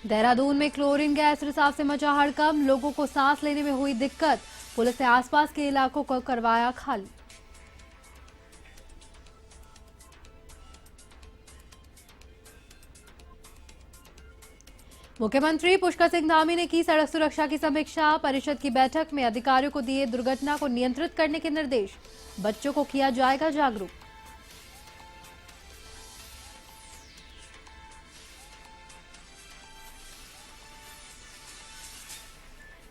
देहरादून में chlorine gas रिसाव से मचा हड़कंप, लोगों को सांस लेने में हुई दिक्कत। पुलिस ने आसपास के इलाकों को करवाया खाली। मुख्यमंत्री पुष्कर सिंह धामी ने की सड़क सुरक्षा की समीक्षा। परिषद की बैठक में अधिकारियों को दिए दुर्घटना को नियंत्रित करने के निर्देश। बच्चों को किया जाएगा जागरूक।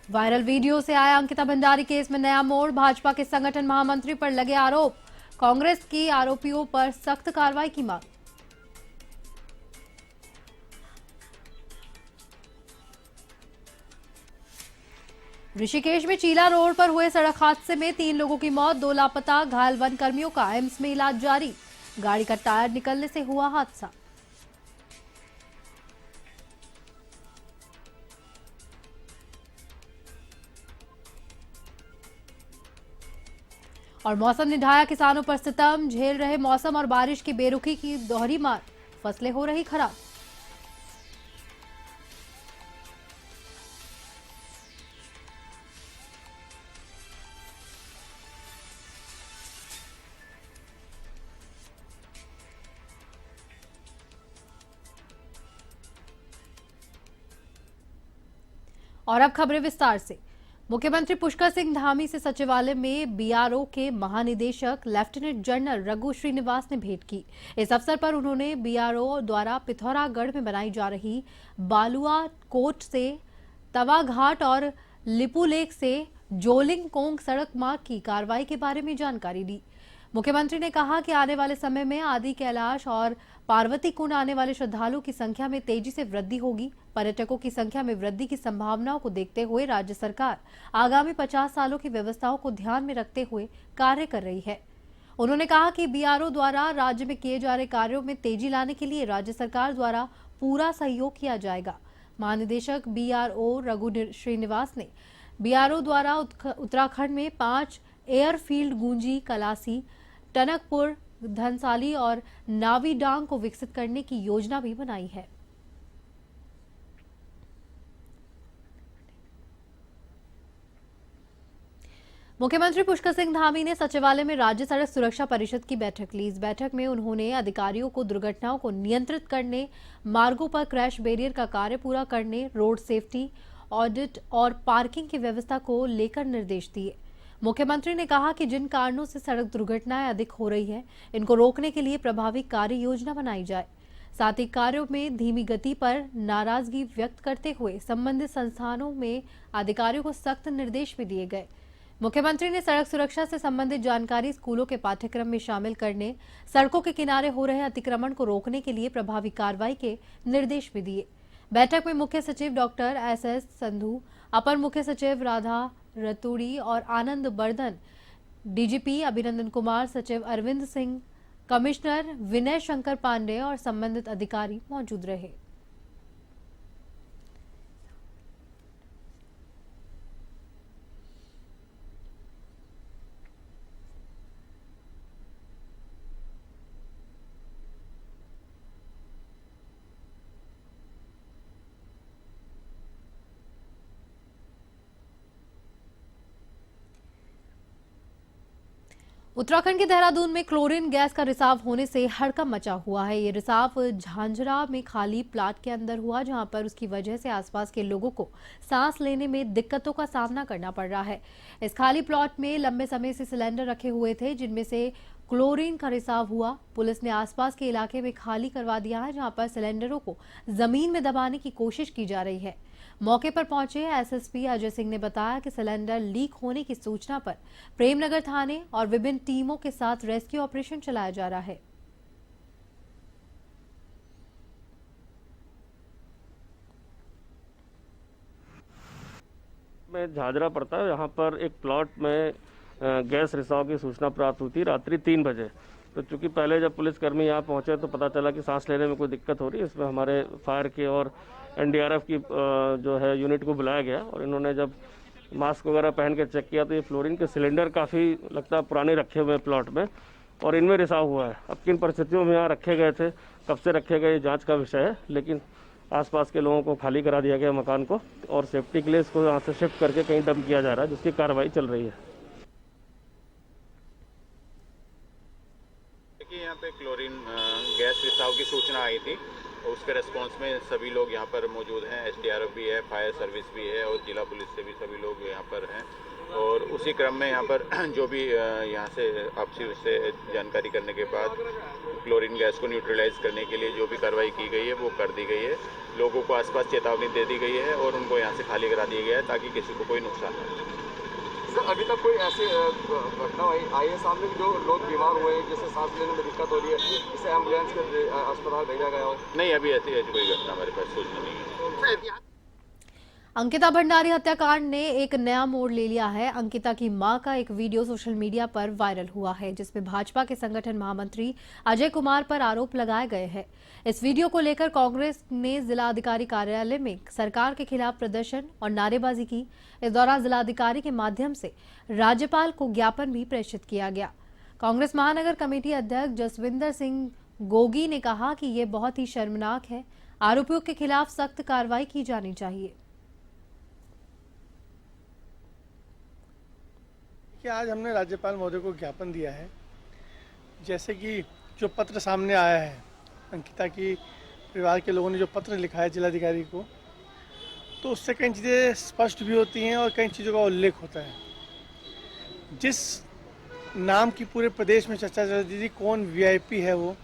वायरल वीडियो से आया अंकिता भंडारी केस में नया मोड़। भाजपा के संगठन महामंत्री पर लगे आरोप। कांग्रेस की आरोपियों पर सख्त कार्रवाई की मांग। ऋषिकेश में चीला रोड पर हुए सड़क हादसे में 3 लोगों की मौत, 2 लापता, घायल वन कर्मियों का एम्स में इलाज जारी। गाड़ी का टायर निकलने से हुआ हादसा। और मौसम ने ढाया किसानों पर सितम, झेल रहे मौसम और बारिश की बेरुखी की दोहरी मार। फसलें हो रही खराब। और अब खबरें विस्तार से। मुख्यमंत्री पुष्कर सिंह धामी से सचिवालय में बीआरओ के महानिदेशक लेफ्टिनेंट जनरल रघु श्रीनिवास ने भेंट की। इस अवसर पर उन्होंने बीआरओ द्वारा पिथौरागढ़ में बनाई जा रही बालुआ कोट से तवा घाट और लिपुलेक से जोलिंग कोंग सड़क मार्ग की कार्रवाई के बारे में जानकारी दी। मुख्यमंत्री ने कहा कि आने वाले समय में आदि कैलाश और पार्वती कुंड आने वाले श्रद्धालुओं की संख्या में तेजी से वृद्धि होगी। पर्यटकों की संख्या में वृद्धि की संभावनाओं को देखते हुए राज्य सरकार आगामी 50 सालों की व्यवस्थाओं को ध्यान में रखते हुए कार्य कर रही है। उन्होंने कहा कि बीआरओ द्वारा राज्य में किए जा रहे कार्यों में तेजी लाने के लिए राज्य सरकार द्वारा पूरा सहयोग किया जाएगा। महानिदेशक बीआरओ रघु श्रीनिवास ने बीआरओ द्वारा उत्तराखंड में 5 एयरफील्ड गूंजी, कलासी, टनकपुर, धनसाली और नावी डांग को विकसित करने की योजना भी बनाई है। मुख्यमंत्री पुष्कर सिंह धामी ने सचिवालय में राज्य सड़क सुरक्षा परिषद की बैठक ली। इस बैठक में उन्होंने अधिकारियों को दुर्घटनाओं को नियंत्रित करने, मार्गों पर क्रैश बैरियर का कार्य पूरा करने, रोड सेफ्टी ऑडिट और पार्किंग की व्यवस्था को लेकर निर्देश दिए। मुख्यमंत्री ने कहा कि जिन कारणों से सड़क दुर्घटनाएं अधिक हो रही है, इनको रोकने के लिए प्रभावी कार्य योजना बनाई जाए। साथ ही कार्यों में धीमी गति पर नाराजगी व्यक्त करते हुए संबंधित संस्थानों में अधिकारियों को सख्त निर्देश भी दिए गए। मुख्यमंत्री ने सड़क सुरक्षा से संबंधित जानकारी स्कूलों के पाठ्यक्रम में शामिल करने, सड़कों के किनारे हो रहे अतिक्रमण को रोकने के लिए प्रभावी कार्रवाई के निर्देश भी दिए। बैठक में मुख्य सचिव डॉक्टर एस संधू, अपर मुख्य सचिव राधा रतूड़ी और आनंद बर्धन, डीजीपी अभिनंदन कुमार, सचिव अरविंद सिंह, कमिश्नर विनय शंकर पांडे और संबंधित अधिकारी मौजूद रहे। उत्तराखंड के देहरादून में क्लोरीन गैस का रिसाव होने से हड़कंप मचा हुआ है। ये रिसाव झांझरा में खाली प्लाट के अंदर हुआ, जहां पर उसकी वजह से आसपास के लोगों को सांस लेने में दिक्कतों का सामना करना पड़ रहा है। इस खाली प्लॉट में लंबे समय से सिलेंडर रखे हुए थे, जिनमें से क्लोरीन का रिसाव हुआ। पुलिस ने आसपास के इलाके में खाली करवा दिया है, जहां पर सिलेंडरों को जमीन में दबाने की कोशिश की जा रही है। मौके पर पहुंचे एसएसपी अजय सिंह ने बताया कि सिलेंडर लीक होने की सूचना पर प्रेमनगर थाने और विभिन्न टीमों के साथ रेस्क्यू ऑपरेशन चलाया जा रहा है। में झाझरा पड़ता है, यहाँ पर एक प्लॉट में गैस रिसाव की सूचना प्राप्त हुई थी रात्रि 3 बजे। तो चूंकि पहले जब पुलिसकर्मी यहाँ पहुंचे तो पता चला कि सांस लेने में कोई दिक्कत हो रही है। इसमें हमारे फायर के और एनडीआरएफ की जो है यूनिट को बुलाया गया और इन्होंने जब मास्क वगैरह पहन के चेक किया तो ये फ्लोरीन के सिलेंडर काफ़ी लगता है पुराने रखे हुए हैं प्लॉट में और इनमें रिसाव हुआ है। अब किन परिस्थितियों में यहाँ रखे गए थे, कब से रखे गए, जाँच का विषय है, लेकिन आसपास के लोगों को खाली करा दिया गया मकान को, और सेफ्टी के लिए इसको यहाँ से शिफ्ट करके कहीं डंप किया जा रहा है, जिसकी कार्रवाई चल रही है। देखिए, यहाँ पे क्लोरीन गैस रिसाव की सूचना आई थी, उसके रिस्पांस में सभी लोग यहाँ पर मौजूद हैं। SDRF भी है, फायर सर्विस भी है और जिला पुलिस से भी सभी लोग यहाँ पर हैं। और उसी क्रम में यहाँ पर जो भी यहाँ से आपसी उससे जानकारी करने के बाद क्लोरीन गैस को न्यूट्रलाइज करने के लिए जो भी कार्रवाई की गई है वो कर दी गई है। लोगों को आसपास चेतावनी दे दी गई है और उनको यहाँ से खाली करा दिया गया है ताकि किसी को कोई नुकसान न हो। सर, अभी तक कोई ऐसी घटना आई है सामने जो लोग बीमार हुए हैं, जैसे सांस लेने में दिक्कत हो रही है, जिसे एम्बुलेंस के अस्पताल भेजा गया हो? नहीं, अभी ऐसी कोई घटना हमारे पास सूचना नहीं है। अंकिता भंडारी हत्याकांड ने एक नया मोड़ ले लिया है। अंकिता की मां का एक वीडियो सोशल मीडिया पर वायरल हुआ है, जिसमें भाजपा के संगठन महामंत्री अजय कुमार पर आरोप लगाए गए हैं। इस वीडियो को लेकर कांग्रेस ने जिलाधिकारी कार्यालय में सरकार के खिलाफ प्रदर्शन और नारेबाजी की। इस दौरान जिलाधिकारी के माध्यम से राज्यपाल को ज्ञापन भी प्रेषित किया गया। कांग्रेस महानगर कमेटी अध्यक्ष जसविंदर सिंह गोगी ने कहा कि ये बहुत ही शर्मनाक है, आरोपियों के खिलाफ सख्त कार्रवाई की जानी चाहिए। कि आज हमने राज्यपाल महोदय को ज्ञापन दिया है। जैसे कि जो पत्र सामने आया है, अंकिता की परिवार के लोगों ने जो पत्र लिखा है जिलाधिकारी को, तो उससे कई चीज़ें स्पष्ट भी होती हैं और कई चीज़ों का उल्लेख होता है। जिस नाम की पूरे प्रदेश में चर्चा चल रही थी, कौन VIP है वो,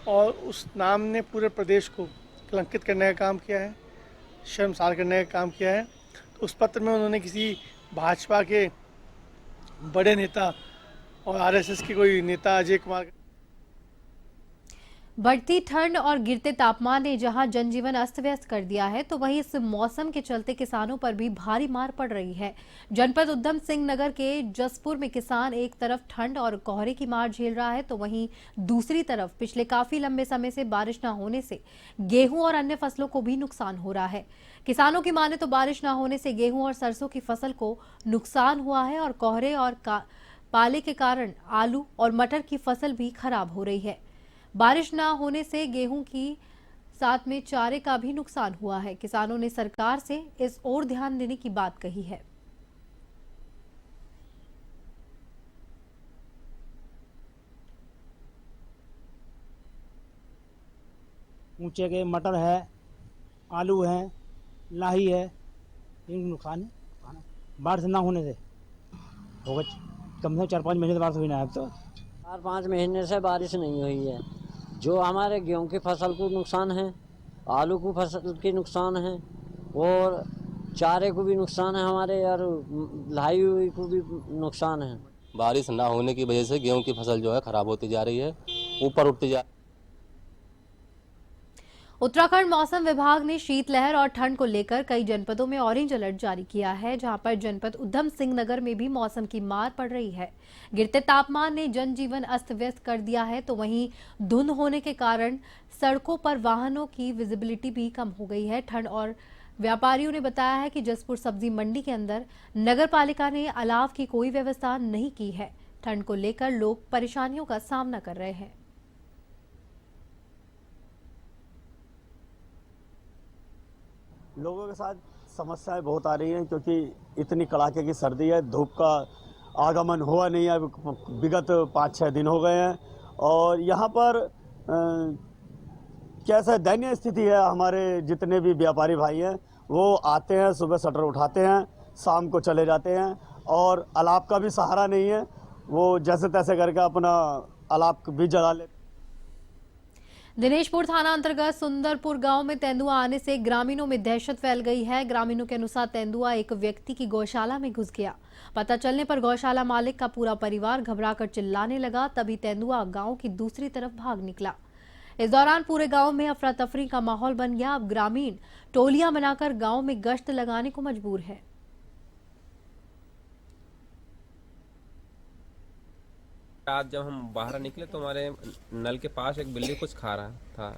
और उस नाम ने पूरे प्रदेश को कलंकित करने का काम किया है, शर्मसार करने का काम किया है। तो उस पत्र में उन्होंने किसी भाजपा के बड़े नेता और RSS के कोई नेता अजय कुमार। बढ़ती ठंड और गिरते तापमान ने जहां जनजीवन अस्त व्यस्त कर दिया है, तो वहीं इस मौसम के चलते किसानों पर भी भारी मार पड़ रही है। जनपद उधम सिंह नगर के जसपुर में किसान एक तरफ ठंड और कोहरे की मार झेल रहा है, तो वहीं दूसरी तरफ पिछले काफी लंबे समय से बारिश न होने से गेहूं और अन्य फसलों को भी नुकसान हो रहा है। किसानों की माने तो बारिश न होने से गेहूं और सरसों की फसल को नुकसान हुआ है और कोहरे और पाले के कारण आलू और मटर की फसल भी खराब हो रही है। बारिश न होने से गेहूं की साथ में चारे का भी नुकसान हुआ है। किसानों ने सरकार से इस ओर ध्यान देने की बात कही है। ऊंचे के मटर है, आलू है, लाही है, ये नुकसान है। बारिश ना होने से होगा, कम से कम 4-5 महीने से बारिश हुई ना है। अब तो 4-5 महीने से बारिश नहीं हुई है। जो हमारे गेहूं की फसल को नुकसान है, आलू की फसल की नुकसान है और चारे को भी नुकसान है हमारे, और लाई हुई को भी नुकसान है। बारिश ना होने की वजह से गेहूं की फसल जो है खराब होती जा रही है, ऊपर उठती जा। उत्तराखंड मौसम विभाग ने शीतलहर और ठंड को लेकर कई जनपदों में ऑरेंज अलर्ट जारी किया है, जहां पर जनपद उधम सिंह नगर में भी मौसम की मार पड़ रही है। गिरते तापमान ने जनजीवन अस्त व्यस्त कर दिया है, तो वहीं धुंध होने के कारण सड़कों पर वाहनों की विजिबिलिटी भी कम हो गई है। ठंड और व्यापारियों ने बताया है कि जसपुर सब्जी मंडी के अंदर नगर पालिका ने अलाव की कोई व्यवस्था नहीं की है। ठंड को लेकर लोग परेशानियों का सामना कर रहे हैं। लोगों के साथ समस्याएं बहुत आ रही हैं, क्योंकि इतनी कड़ाके की सर्दी है, धूप का आगमन हुआ नहीं है। विगत 5-6 दिन हो गए हैं और यहाँ पर कैसा दयनीय स्थिति है। हमारे जितने भी व्यापारी भाई हैं वो आते हैं, सुबह शटर उठाते हैं, शाम को चले जाते हैं और अलाव का भी सहारा नहीं है। वो जैसे तैसे करके अपना अलाव भी जला लेते। दिनेशपुर थाना अंतर्गत सुंदरपुर गांव में तेंदुआ आने से ग्रामीणों में दहशत फैल गई है। ग्रामीणों के अनुसार तेंदुआ एक व्यक्ति की गौशाला में घुस गया। पता चलने पर गौशाला मालिक का पूरा परिवार घबराकर चिल्लाने लगा, तभी तेंदुआ गांव की दूसरी तरफ भाग निकला। इस दौरान पूरे गांव में अफरा तफरी का माहौल बन गया। अब ग्रामीण टोलियां बनाकर गांव में गश्त लगाने को मजबूर है। आज जब हम बाहर निकले तो हमारे नल के पास एक बिल्ली कुछ खा रहा था।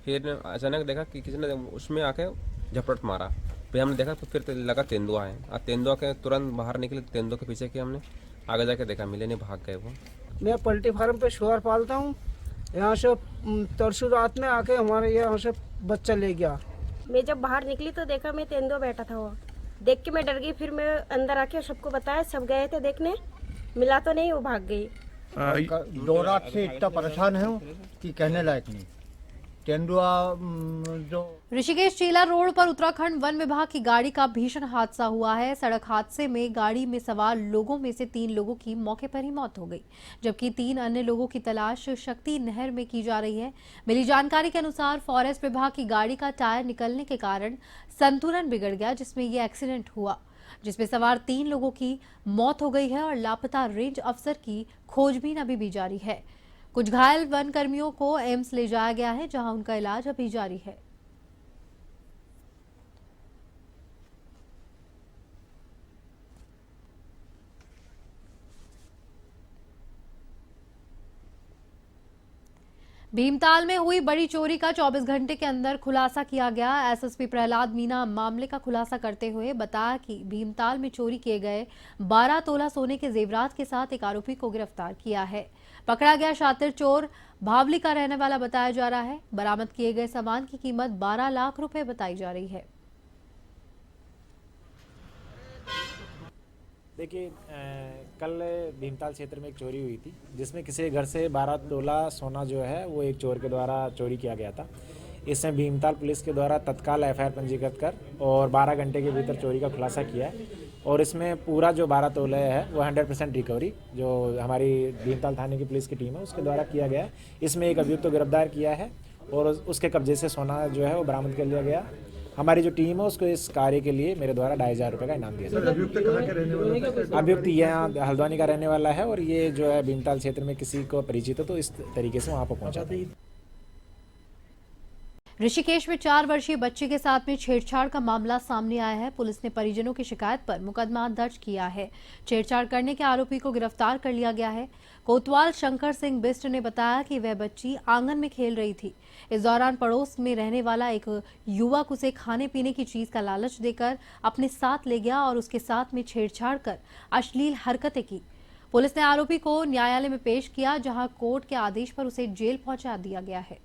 फिर अचानक देखा कि किसी ने उसमें आके झपट मारा। फिर हमने देखा तो फिर लगा तेंदुआ है। और तेंदुआ के तुरंत बाहर निकले, तेंदुआ के पीछे किया हमने, आगे जाके देखा मिले नहीं, भाग गए वो। मैं पोल्ट्री फार्म पे शुअर पालता हूँ। यहाँ से तरसों रात में आके हमारे यहाँ से बच्चा ले गया मैं जब बाहर निकली तो देखा मैं तेंदुआ बैठा था, वो देख के मैं डर गई। फिर मैं अंदर आके सबको बताया, सब गए थे देखने, मिला तो नहीं, वो भाग गई। 2 रात से इतना परेशान हूँ कि कहने लायक नहीं। तेंदुआ जो ऋषिकेश चेला रोड पर उत्तराखंड वन विभाग की गाड़ी का भीषण हादसा हुआ है। सड़क हादसे में गाड़ी में सवार लोगों में से 3 लोगों की मौके पर ही मौत हो गई, जबकि 3 अन्य लोगों की तलाश शक्ति नहर में की जा रही है। मिली जानकारी के अनुसार फॉरेस्ट विभाग की गाड़ी का टायर निकलने के कारण संतुलन बिगड़ गया, जिसमें यह एक्सीडेंट हुआ, जिसमें सवार 3 लोगों की मौत हो गई है और लापता रेंज अफसर की खोजबीन अभी भी जारी है। कुछ घायल वन कर्मियों को एम्स ले जाया गया है, जहां उनका इलाज अभी जारी है। भीमताल में हुई बड़ी चोरी का 24 घंटे के अंदर खुलासा किया गया। एसएसपी प्रहलाद मीना मामले का खुलासा करते हुए बताया कि भीमताल में चोरी किए गए 12 तोला सोने के जेवरात के साथ एक आरोपी को गिरफ्तार किया है। पकड़ा गया शातिर चोर भावली का रहने वाला बताया जा रहा है। बरामद किए गए सामान की कीमत 12 लाख रुपए बताई जा रही है। देखिए, कल भीमताल क्षेत्र में एक चोरी हुई थी, जिसमें किसी घर से 12 तोला सोना जो है वो एक चोर के द्वारा चोरी किया गया था। इसमें भीमताल पुलिस के द्वारा तत्काल एफआईआर पंजीकृत कर और 12 घंटे के भीतर चोरी का खुलासा किया है। और इसमें पूरा जो 12 तोले है वो 100% रिकवरी जो हमारी भीमताल थाने की पुलिस की टीम है उसके द्वारा किया गया है। इसमें एक अभियुक्त को गिरफ्तार किया है और उसके कब्जे से सोना जो है वो बरामद कर लिया गया। हमारी जो टीम है उसको इस कार्य के लिए मेरे द्वारा 2,500 रुपये का इनाम दिया जाएगा। अभियुक्त यहाँ हल्द्वानी का रहने वाला है और ये जो है भीमताल क्षेत्र में किसी को परिचित हो तो इस तरीके से वहाँ पर पहुँचा था। ऋषिकेश में 4 वर्षीय बच्चे के साथ में छेड़छाड़ का मामला सामने आया है। पुलिस ने परिजनों की शिकायत पर मुकदमा दर्ज किया है। छेड़छाड़ करने के आरोपी को गिरफ्तार कर लिया गया है। कोतवाल शंकर सिंह बिष्ट ने बताया कि वह बच्ची आंगन में खेल रही थी। इस दौरान पड़ोस में रहने वाला एक युवक उसे खाने पीने की चीज का लालच देकर अपने साथ ले गया और उसके साथ में छेड़छाड़ कर अश्लील हरकतें की। पुलिस ने आरोपी को न्यायालय में पेश किया, जहां कोर्ट के आदेश पर उसे जेल पहुंचा दिया गया है।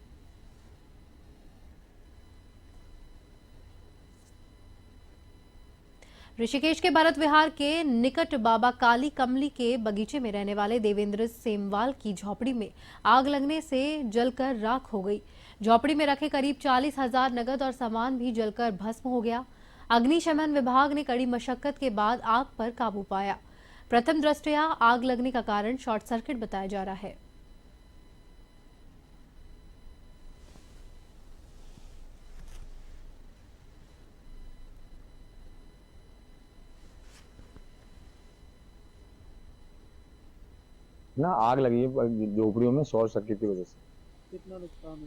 ऋषिकेश के भरत विहार के निकट बाबा काली कमली के बगीचे में रहने वाले देवेंद्र सेमवाल की झोपड़ी में आग लगने से जलकर राख हो गई। झोपड़ी में रखे करीब 40,000 नगद और सामान भी जलकर भस्म हो गया। अग्निशमन विभाग ने कड़ी मशक्कत के बाद आग पर काबू पाया। प्रथम दृष्टया आग लगने का कारण शॉर्ट सर्किट बताया जा रहा है। ना आग लगी है झोपड़ियों में शॉर्ट सर्किट की वजह से। कितना नुकसान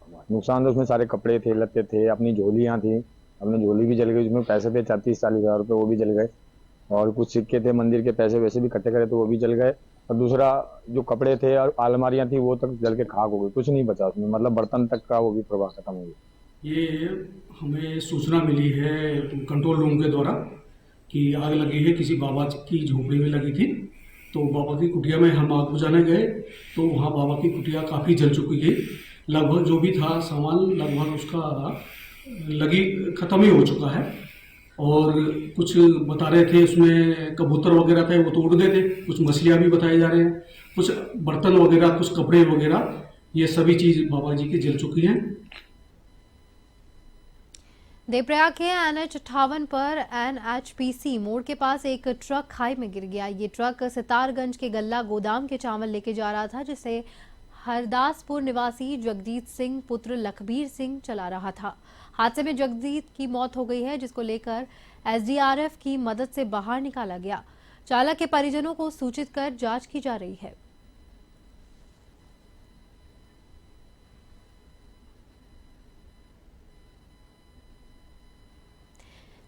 हुआ? नुकसान तो उसमें सारे कपड़े थे, लत्ते थे, अपनी झोलियाँ थी, अपनी झोली भी जल गई, उसमें पैसे थे 30-40 हज़ार रुपये, वो भी जल गए। और कुछ सिक्के थे, मंदिर के पैसे वैसे भी इकट्ठे करे तो वो भी जल गए। और दूसरा जो कपड़े थे और अलमारियाँ थी वो तक जल के खाक हो गई, कुछ नहीं बचा उसमें, मतलब बर्तन तक का वो भी प्रभाव खत्म हो गया। ये हमें सूचना मिली है कंट्रोल रूम के द्वारा कि आग लगी है, किसी बाबा की झोपड़ी में लगी थी। तो बाबा की कुटिया में हम आग बुझाने गए तो वहाँ बाबा की कुटिया काफ़ी जल चुकी है। लगभग जो भी था सामान लगभग उसका ख़त्म ही हो चुका है। और कुछ बता रहे थे उसमें कबूतर वगैरह थे वो तो उड़ गए थे, कुछ मछलियाँ भी बताए जा रहे हैं, कुछ बर्तन वगैरह, कुछ कपड़े वगैरह, ये सभी चीज़ बाबा जी की जल चुकी हैं। देवप्रयाग के NH 58 पर NHPC मोड़ के पास एक ट्रक खाई में गिर गया। ये ट्रक सितारगंज के गल्ला गोदाम के चावल लेके जा रहा था, जिसे हरदासपुर निवासी जगजीत सिंह पुत्र लखबीर सिंह चला रहा था। हादसे में जगजीत की मौत हो गई है, जिसको लेकर SDRF की मदद से बाहर निकाला गया। चालक के परिजनों को सूचित कर जांच की जा रही है।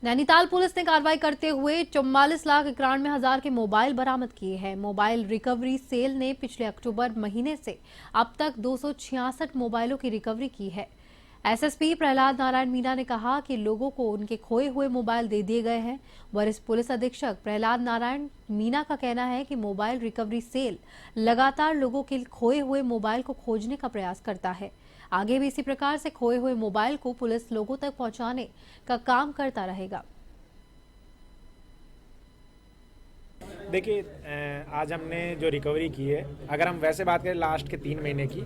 नैनीताल पुलिस ने कार्रवाई करते हुए 44,91,000 के मोबाइल बरामद किए हैं। मोबाइल रिकवरी सेल ने पिछले अक्टूबर महीने से अब तक 266 मोबाइलों की रिकवरी की है। एसएसपी प्रहलाद नारायण मीना ने कहा कि लोगों को उनके खोए हुए मोबाइल दे दिए गए हैं। वरिष्ठ पुलिस अधीक्षक प्रहलाद नारायण मीना का कहना है कि मोबाइल रिकवरी सेल लगातार लोगों के खोए हुए मोबाइल को खोजने का प्रयास करता है। आगे भी इसी प्रकार से खोए हुए मोबाइल को पुलिस लोगों तक पहुंचाने का काम करता रहेगा। देखिए, आज हमने जो रिकवरी की है, अगर हम वैसे बात करें लास्ट के 3 महीने की,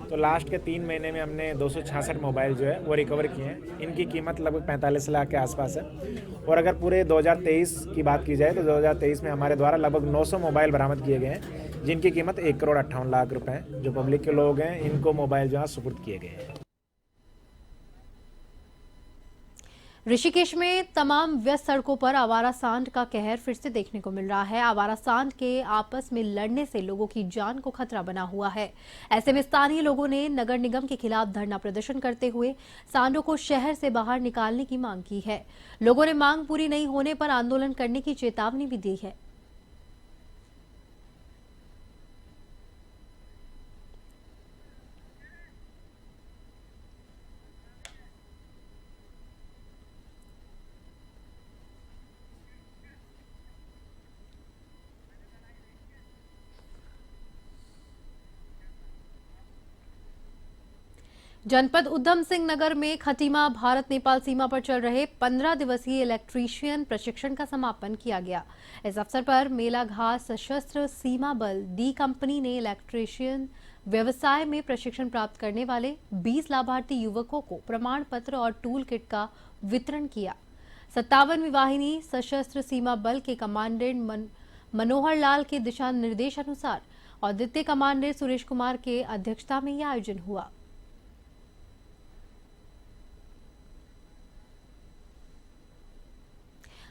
तो लास्ट के 3 महीने में हमने 266 मोबाइल जो है वो रिकवर किए हैं। इनकी कीमत लगभग 45 लाख के आसपास है। और अगर पूरे 2023 की बात की जाए तो 2023 में हमारे द्वारा लगभग 900 मोबाइल बरामद किए गए हैं, जिनकी कीमत 1,58,00,000 रुपए है। जो पब्लिक के लोग हैं, इनको मोबाइल जो है सुपुर्द किए गए हैं। ऋषिकेश में तमाम व्यस्त सड़कों पर आवारा सांड का कहर फिर से देखने को मिल रहा है। आवारा सांड के आपस में लड़ने से लोगों की जान को खतरा बना हुआ है। ऐसे में स्थानीय लोगों ने नगर निगम के खिलाफ धरना प्रदर्शन करते हुए सांडों को शहर से बाहर निकालने की मांग की है। लोगों ने मांग पूरी नहीं होने पर आंदोलन करने की चेतावनी भी दी है। जनपद उधम सिंह नगर में खटीमा भारत नेपाल सीमा पर चल रहे 15 दिवसीय इलेक्ट्रीशियन प्रशिक्षण का समापन किया गया। इस अवसर पर मेलाघाट सशस्त्र सीमा बल डी कंपनी ने इलेक्ट्रीशियन व्यवसाय में प्रशिक्षण प्राप्त करने वाले 20 लाभार्थी युवकों को प्रमाण पत्र और टूल किट का वितरण किया। 57वीं वाहिनी सशस्त्र सीमा बल के कमांडेंट मनोहर लाल के दिशा निर्देश अनुसार और द्वितीय कमांडेंट सुरेश कुमार के अध्यक्षता में यह आयोजन हुआ।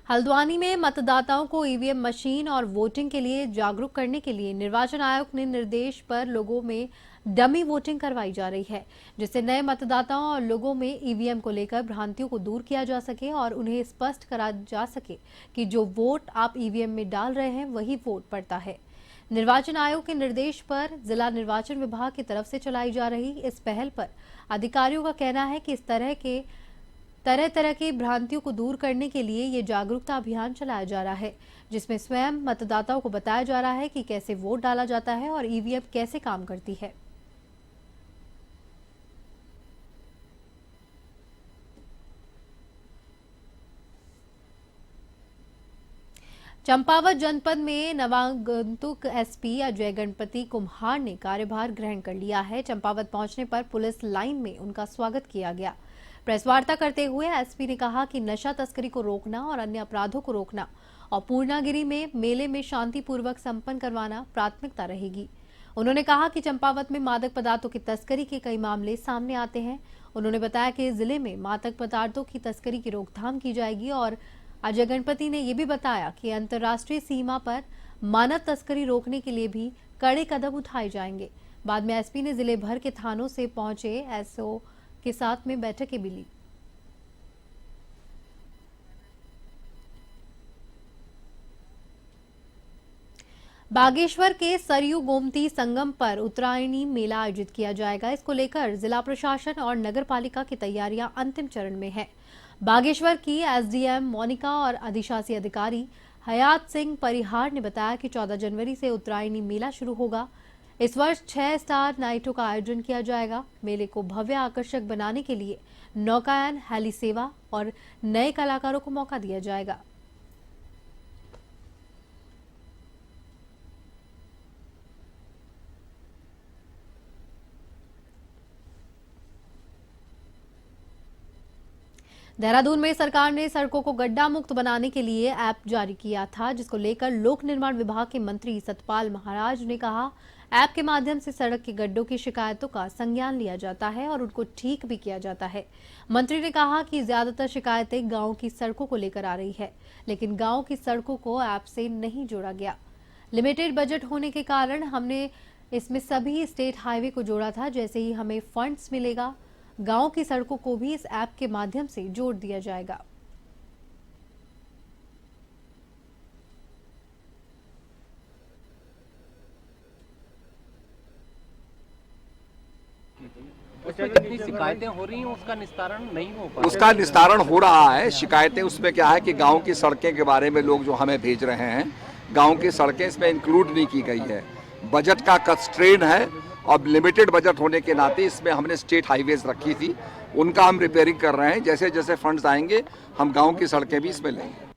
हल्द्वानी में मतदाताओं को ईवीएम मशीन और वोटिंग के लिए जागरूक करने के लिए निर्वाचन आयोग के निर्देश पर लोगों में डमी वोटिंग करवाई जा रही है, जिससे नए मतदाताओं और लोगों में ईवीएम को लेकर भ्रांतियों को दूर किया जा सके और उन्हें स्पष्ट करा जा सके कि जो वोट आप ईवीएम में डाल रहे हैं वही वोट पड़ता है। निर्वाचन आयोग के निर्देश पर जिला निर्वाचन विभाग की तरफ से चलाई जा रही इस पहल पर अधिकारियों का कहना है कि इस तरह की भ्रांतियों को दूर करने के लिए ये जागरूकता अभियान चलाया जा रहा है, जिसमें स्वयं मतदाताओं को बताया जा रहा है कि कैसे वोट डाला जाता है और ईवीएम कैसे काम करती है। चंपावत जनपद में नवागंतुक एसपी अजय गणपति कुम्हार ने कार्यभार ग्रहण कर लिया है। चंपावत पहुंचने पर पुलिस लाइन में उनका स्वागत किया गया। प्रेस वार्ता करते हुए एसपी ने कहा कि नशा तस्करी को रोकना और अन्य अपराधों को रोकना और पूर्णागिरी में मेले में शांतिपूर्वक संपन्न करवाना प्राथमिकता रहेगी। उन्होंने कहा कि चंपावत में मादक पदार्थों की तस्करी के कई मामले सामने आते हैं। उन्होंने बताया कि जिले में मादक पदार्थों की तस्करी की रोकथाम की जाएगी और अजय गणपति ने यह भी बताया कि अंतर्राष्ट्रीय सीमा पर मानव तस्करी रोकने के लिए भी कड़े कदम उठाए जाएंगे। बाद में एसपी ने जिले भर के थानों से पहुंचे एसओ के साथ में बैठकें भी ली। बागेश्वर के सरयू गोमती संगम पर उत्तरायणी मेला आयोजित किया जाएगा। इसको लेकर जिला प्रशासन और नगर पालिका की तैयारियां अंतिम चरण में है। बागेश्वर की एसडीएम मोनिका और अधिशासी अधिकारी हयात सिंह परिहार ने बताया कि 14 जनवरी से उत्तरायणी मेला शुरू होगा। इस वर्ष 6 स्टार नाइटों का आयोजन किया जाएगा। मेले को भव्य आकर्षक बनाने के लिए नौकायन, हेली सेवा और नए कलाकारों को मौका दिया जाएगा। देहरादून में सरकार ने सड़कों को गड्ढा मुक्त बनाने के लिए ऐप जारी किया था, जिसको लेकर लोक निर्माण विभाग के मंत्री सतपाल महाराज ने कहा, ऐप के माध्यम से सड़क के गड्ढों की शिकायतों का संज्ञान लिया जाता है और उनको ठीक भी किया जाता है। मंत्री ने कहा कि ज्यादातर शिकायतें गांव की सड़कों को लेकर आ रही है, लेकिन गांव की सड़कों को ऐप से नहीं जोड़ा गया। लिमिटेड बजट होने के कारण हमने इसमें सभी स्टेट हाईवे को जोड़ा था। जैसे ही हमें फंड्स मिलेगा, गांव की सड़कों को भी इस ऐप के माध्यम से जोड़ दिया जाएगा। उसमें जितनी शिकायतें हो रही हैं उसका निस्तारण नहीं हो पा रहा। उसका निस्तारण हो रहा है। शिकायतें उसमें क्या है कि गांव की सड़कें के बारे में लोग जो हमें भेज रहे हैं, गांव की सड़कें इसमें इंक्लूड नहीं की गई है। बजट का कंस्ट्रेन है अब लिमिटेड बजट होने के नाते इसमें हमने स्टेट हाईवेज रखी थी, उनका हम रिपेयरिंग कर रहे हैं। जैसे जैसे फंड्स आएंगे हम गाँव की सड़कें भी इसमें लेंगे।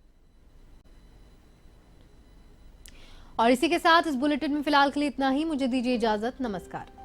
और इसी के साथ इस बुलेटिन में फिलहाल के लिए इतना ही। मुझे दीजिए इजाजत। नमस्कार।